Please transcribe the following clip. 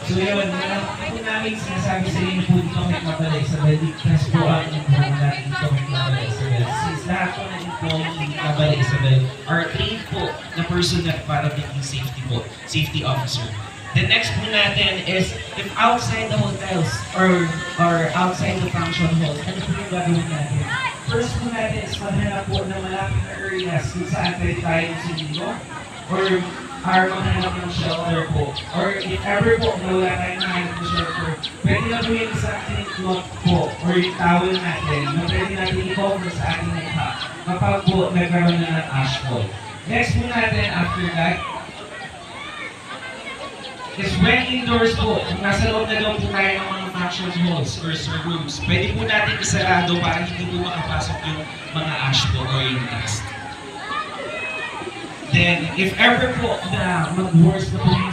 So yun, po namin sinasabi sa inyo po dito kay Mabala Isabel, ligtas po ang inyong natin dito kay Mabala Isabel. Since lahat po na dito ni Mabala Isabel are trained po na person na para maging safety officer. The next po natin is, if outside the hotels or outside the function halls, ano po yung gagawin natin? First po natin is maghanap po ng malapit na areas kung saan pwede tayo sinilo or maghanap ng shelter po. Or if ever po na wala tayong nahanap ng shelter, pwede na po yung sa ating cloth po or yung towel natin na pwede natin i-cover sa ating mukha kapag po nagkaroon na ng ashfall. Next po natin after that, is when indoors po, kung nasa loob na daw po tayo ng mga function halls or rooms, pwede po natin isarado para hindi po makapasok yung mga ash po or yung dust. Then, if ever po na mag-worse na po yung